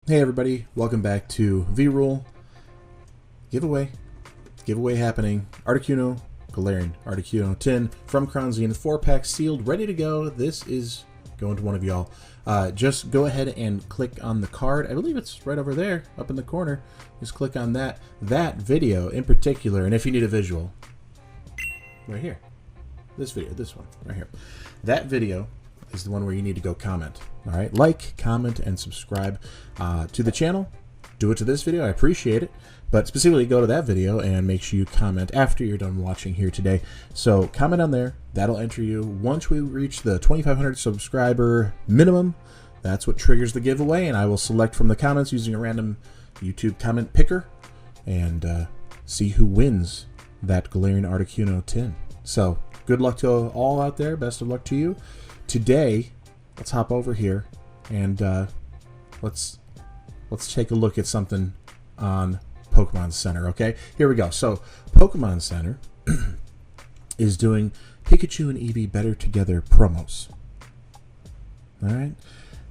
Hey everybody, welcome back to V-Rule giveaway. Giveaway happening. Articuno, Galarian Articuno tin from Crown Zenith, 4-pack sealed, ready to go. This is going to one of y'all. Just go ahead and click on the card. I believe it's right over there, up in the corner. Just click on that video in particular, and if you need a visual, right here. This video, this one, right here. That video is the one where you need to go comment. All right, like, comment, and subscribe to the channel. Do it to this video, I appreciate it. But specifically go to that video and make sure you comment after you're done watching here today. So comment on there, that'll enter you. Once we reach the 2,500 subscriber minimum, that's what triggers the giveaway, and I will select from the comments using a random YouTube comment picker and see who wins that Galarian Articuno tin. So good luck to all out there, best of luck to you. Today, let's hop over here and let's take a look at something on Pokemon Center, okay? Here we go. So, Pokemon Center is doing Pikachu and Eevee Better Together promos. All right?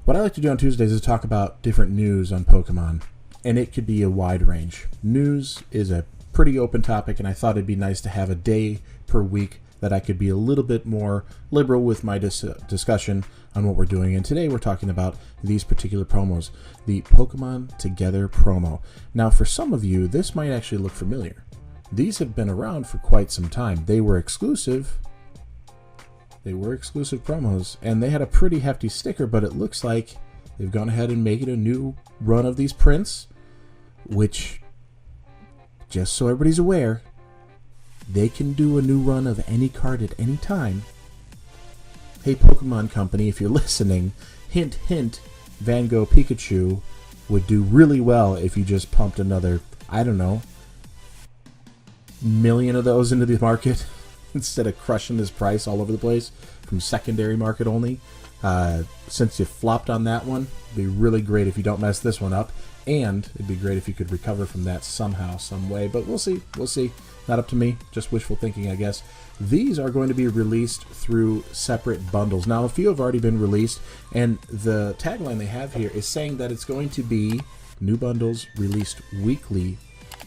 What I like to do on Tuesdays is talk about different news on Pokemon, and it could be a wide range. News is a pretty open topic, and I thought it'd be nice to have a day per week that I could be a little bit more liberal with my discussion on what we're doing. And today we're talking about these particular promos, the Pokemon Together promo. Now, for some of you, this might actually look familiar. These have been around for quite some time. They were exclusive. They were exclusive promos, and they had a pretty hefty sticker, but it looks like they've gone ahead and made it a new run of these prints, which, just so everybody's aware, they can do a new run of any card at any time. Hey, Pokemon Company, if you're listening, hint, hint, Van Gogh Pikachu would do really well if you just pumped another, I don't know, million of those into the market instead of crushing this price all over the place from secondary market only. Since you flopped on that one, it'd be really great if you don't mess this one up, and it'd be great if you could recover from that somehow, some way, but we'll see. Not up to me, just wishful thinking, I guess. These are going to be released through separate bundles. Now, a few have already been released, and the tagline they have here is saying that it's going to be new bundles released weekly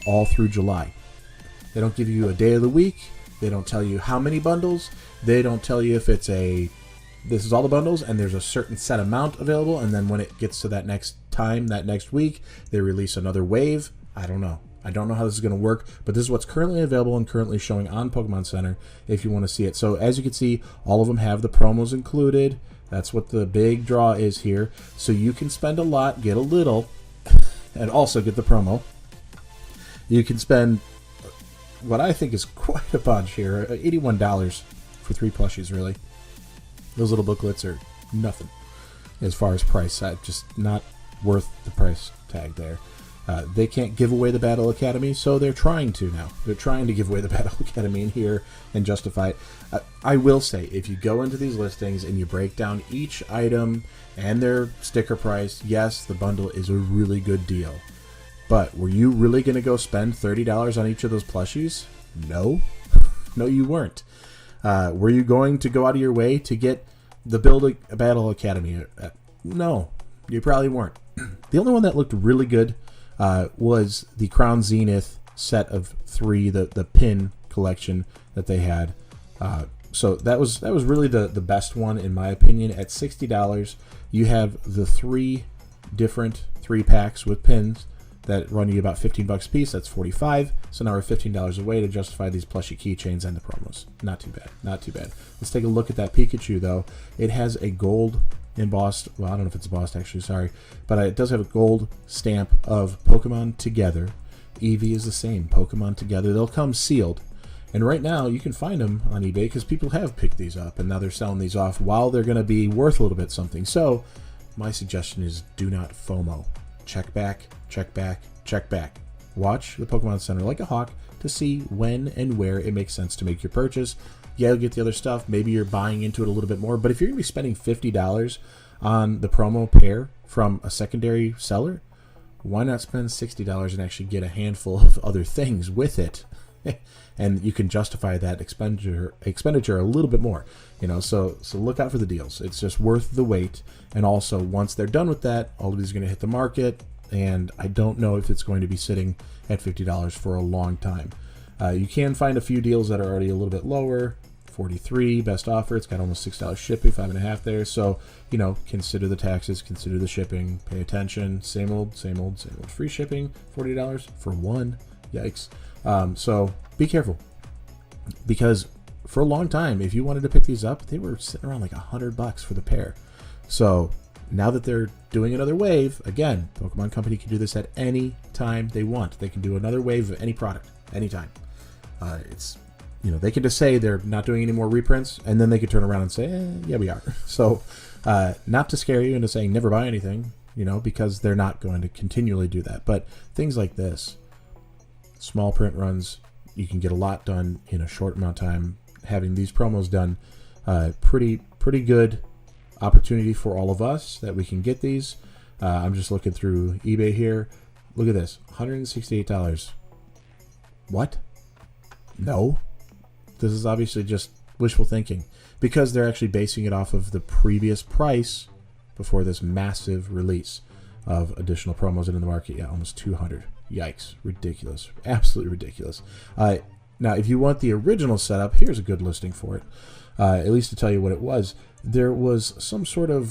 all through July. They don't give you a day of the week. They don't tell you how many bundles. They don't tell you if it's this is all the bundles and there's a certain set amount available, and then when it gets to that next time, that next week, they release another wave. I don't know how this is going to work, but this is what's currently available and currently showing on Pokemon Center if you want to see it. So as you can see, all of them have the promos included. That's what the big draw is here. So you can spend a lot, get a little, and also get the promo. You can spend what I think is quite a bunch here, $81 for 3 plushies, really. Those little booklets are nothing as far as price. Just not worth the price tag there. They can't give away the Battle Academy, so they're trying to now. They're trying to give away the Battle Academy in here and justify it. I will say, if you go into these listings and you break down each item and their sticker price, yes, the bundle is a really good deal. But were you really going to go spend $30 on each of those plushies? No. No, you weren't. Were you going to go out of your way to get the Battle Academy? No, you probably weren't. The only one that looked really good was the Crown Zenith set of 3, the pin collection that they had. So that was really the best one in my opinion. At $60, you have the 3 different 3-packs with pins that run you about $15 a piece. That's $45. So now we're $15 away to justify these plushie keychains and the promos. Not too bad. Not too bad. Let's take a look at that Pikachu though. It has a gold embossed, well, I don't know if it's embossed actually, sorry, but it does have a gold stamp of Pokemon Together. Eevee is the same, Pokemon Together. They'll come sealed, and right now you can find them on eBay because people have picked these up and now they're selling these off while they're going to be worth a little bit something. So my suggestion is do not FOMO. Check back, check back, check back. Watch the Pokemon Center like a hawk to see when and where it makes sense to make your purchase. Yeah, you'll get the other stuff. Maybe you're buying into it a little bit more. But if you're going to be spending $50 on the promo pair from a secondary seller, why not spend $60 and actually get a handful of other things with it? And you can justify that expenditure a little bit more. So look out for the deals. It's just worth the wait. And also, once they're done with that, all of these are going to hit the market. and I don't know if it's going to be sitting at $50 for a long time. You can find a few deals that are already a little bit lower. 43 best offer. It's got almost $6 shipping, 5.5 there. So, you know, consider the taxes, consider the shipping, pay attention. Same old. Free shipping, $40 for one. Yikes. So be careful, because for a long time, if you wanted to pick these up, they were sitting around like $100 for the pair. So now that they're doing another wave, again, Pokemon Company can do this at any time they want. They can do another wave of any product, anytime. It's, you know, they can just say they're not doing any more reprints, and then they could turn around and say, yeah, we are. So not to scare you into saying never buy anything, you know, because they're not going to continually do that. But things like this, small print runs, you can get a lot done in a short amount of time. Having these promos done, pretty good opportunity for all of us that we can get these. I'm just looking through eBay here. Look at this, $168. What? No. This is obviously just wishful thinking, because they're actually basing it off of the previous price before this massive release of additional promos into the market. Yeah, almost 200. Yikes. Ridiculous. Absolutely ridiculous. Now, if you want the original setup, here's a good listing for it. At least to tell you what it was. There was some sort of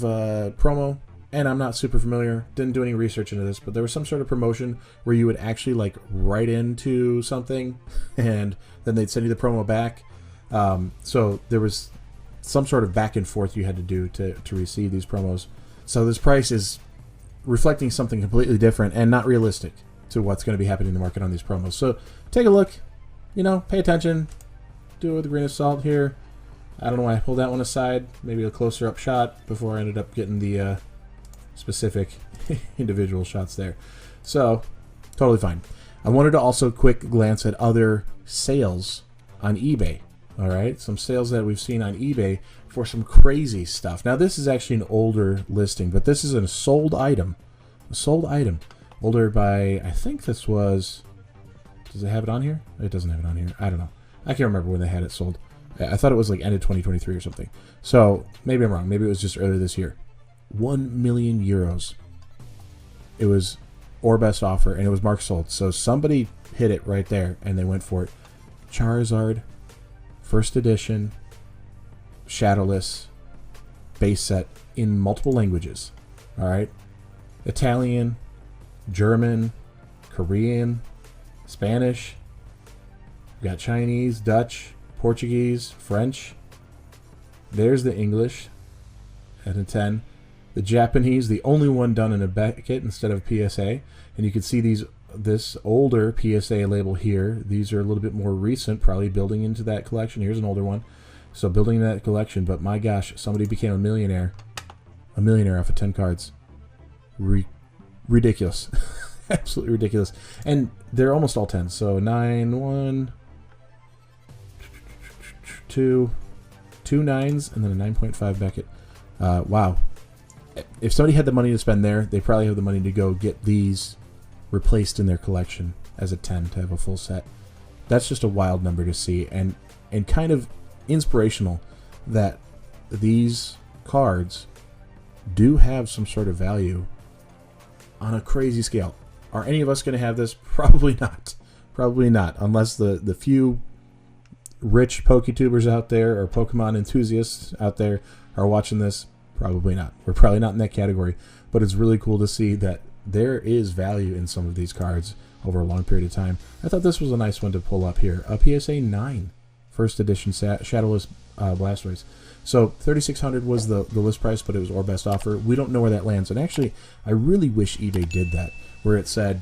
promo, and I'm not super familiar, didn't do any research into this, but there was some sort of promotion where you would actually like write into something, and then they'd send you the promo back. So there was some sort of back and forth you had to do to receive these promos. So this price is reflecting something completely different and not realistic to what's going to be happening in the market on these promos. So take a look, you know, pay attention, do it with a grain of salt here. I don't know why I pulled that one aside, maybe a closer up shot before I ended up getting the specific individual shots there. So totally fine. I wanted to also quick glance at other sales on eBay. All right, some sales that we've seen on eBay for some crazy stuff. Now this is actually an older listing, but this is a sold item. A sold item. Older by, I think this was, does it have it on here? It doesn't have it on here. I don't know. I can't remember when they had it sold. I thought it was like end of 2023 or something. So maybe I'm wrong. Maybe it was just earlier this year. 1 million euros. It was or best offer, and it was marked sold. So somebody hit it right there, and they went for it. Charizard, first edition, shadowless, base set in multiple languages. All right, Italian, German, Korean, Spanish. We got Chinese, Dutch, Portuguese, French. There's the English at a 10. The Japanese, the only one done in a Beckett instead of PSA. And you can see this older PSA label here. These are a little bit more recent, probably building into that collection. Here's an older one. So building into that collection, but my gosh, somebody became a millionaire. A millionaire off of 10 cards. Ridiculous. Absolutely ridiculous. And they're almost all 10. So 9, 1, 2 9s, and then a 9.5 Beckett. Wow. If somebody had the money to spend there, they probably have the money to go get these replaced in their collection as a 10 to have a full set. That's just a wild number to see, and kind of inspirational that these cards do have some sort of value on a crazy scale. Are any of us going to have this? Probably not. Probably not, unless the few rich PokeTubers out there or Pokemon enthusiasts out there are watching this. Probably not. We're probably not in that category, but it's really cool to see that there is value in some of these cards over a long period of time. I thought this was a nice one to pull up here. A PSA 9, first edition Shadowless Blastoise. So $3,600 was the list price, but it was or best offer. We don't know where that lands, and actually, I really wish eBay did that, where it said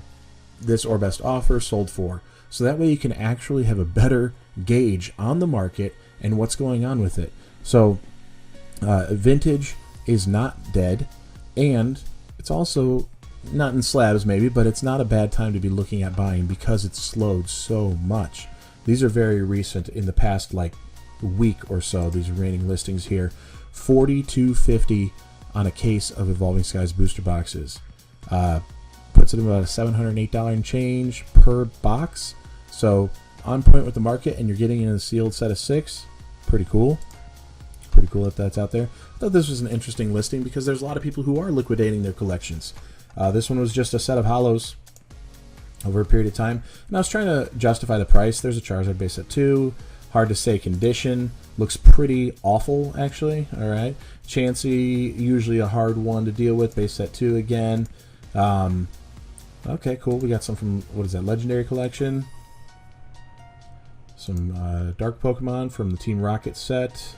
this or best offer sold for. So that way you can actually have a better gauge on the market and what's going on with it. So vintage is not dead, and it's also not in slabs maybe, but it's not a bad time to be looking at buying because it's slowed so much. These are very recent, in the past like week or so, these remaining listings here. $42.50 on a case of Evolving Skies booster boxes. Puts it about a $708 and change per box. So on point with the market, and you're getting in a sealed set of 6. Pretty cool. Pretty cool if that's out there. I thought this was an interesting listing because there's a lot of people who are liquidating their collections. This one was just a set of hollows over a period of time. And I was trying to justify the price. There's a Charizard base set 2. Hard to say condition. Looks pretty awful, actually. All right. Chansey, usually a hard one to deal with. Base set 2 again. Okay, cool. We got some from, what is that, Legendary Collection. Some Dark Pokemon from the Team Rocket set.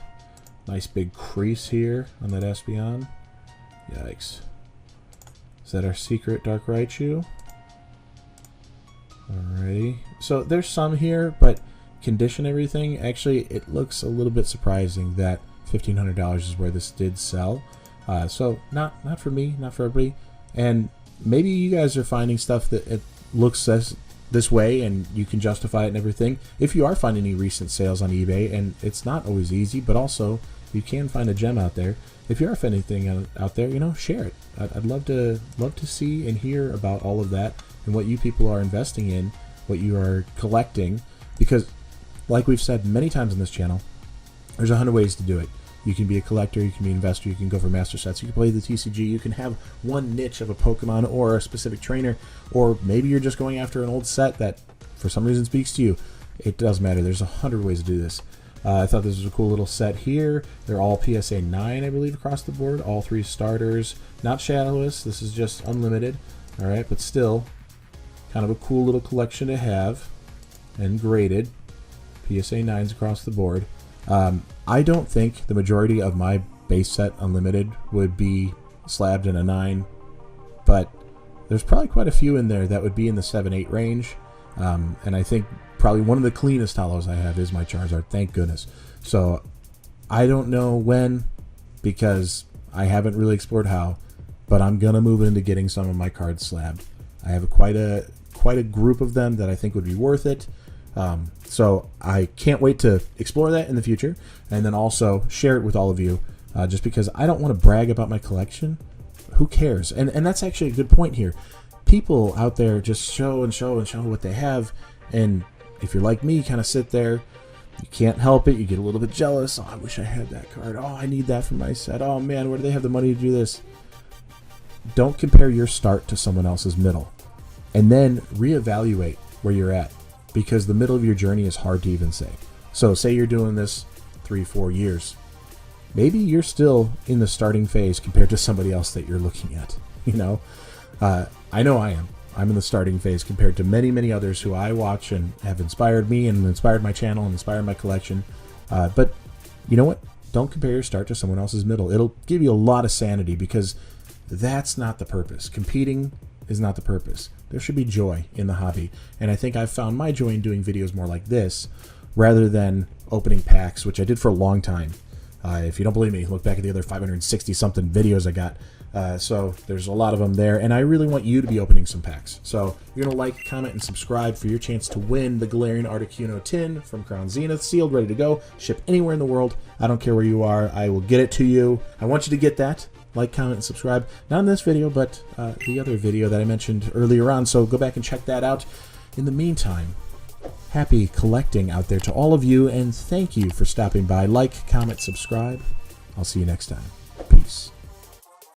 Nice big crease here on that Espeon. Yikes. Is that our secret Dark Raichu? Alrighty. So there's some here, but condition everything. Actually, it looks a little bit surprising that $1,500 is where this did sell. So not for me, not for everybody. And maybe you guys are finding stuff that it looks this way and you can justify it and everything. If you are finding any recent sales on eBay, and it's not always easy, but also you can find a gem out there. If you are finding anything out there, you know, share it. I'd love to see and hear about all of that and what you people are investing in, what you are collecting, because like we've said many times on this channel, there's 100 ways to do it. You can be a collector, you can be an investor, you can go for master sets, you can play the TCG, you can have one niche of a Pokemon or a specific trainer, or maybe you're just going after an old set that for some reason speaks to you. It doesn't matter. There's 100 ways to do this. I thought this was a cool little set here. They're all PSA 9, I believe, across the board. All 3 starters. Not Shadowless. This is just unlimited. All right, but still kind of a cool little collection to have, and graded. PSA 9s across the board. I don't think the majority of my base set unlimited would be slabbed in a 9, but there's probably quite a few in there that would be in the 7-8 range. And I think probably one of the cleanest hollows I have is my Charizard, thank goodness. So I don't know when, because I haven't really explored how, but I'm gonna move into getting some of my cards slabbed. I have quite a group of them that I think would be worth it. So I can't wait to explore that in the future, and then also share it with all of you, just because I don't want to brag about my collection. Who cares? And that's actually a good point here. People out there just show and show and show what they have, and if you're like me, kind of sit there, you can't help it, you get a little bit jealous. Oh, I wish I had that card. Oh, I need that for my set. Oh man, where do they have the money to do this? Don't compare your start to someone else's middle, and then reevaluate where you're at, because the middle of your journey is hard to even say. So say you're doing this 3-4 years. Maybe you're still in the starting phase compared to somebody else that you're looking at. You know, I know I am. I'm in the starting phase compared to many, many others who I watch and have inspired me and inspired my channel and inspired my collection. But you know what? Don't compare your start to someone else's middle. It'll give you a lot of sanity, because that's not the purpose. Competing is not the purpose. There should be joy in the hobby. And I think I've found my joy in doing videos more like this rather than opening packs, which I did for a long time. If you don't believe me, look back at the other 560 something videos I got. So there's a lot of them there, and I really want you to be opening some packs. So you're going to like, comment, and subscribe for your chance to win the Galarian Articuno tin from Crown Zenith, sealed, ready to go, ship anywhere in the world. I don't care where you are. I will get it to you. I want you to get that. Like, comment, and subscribe. Not in this video, but the other video that I mentioned earlier on. So go back and check that out. In the meantime, happy collecting out there to all of you, and thank you for stopping by. Like, comment, subscribe. I'll see you next time. Peace.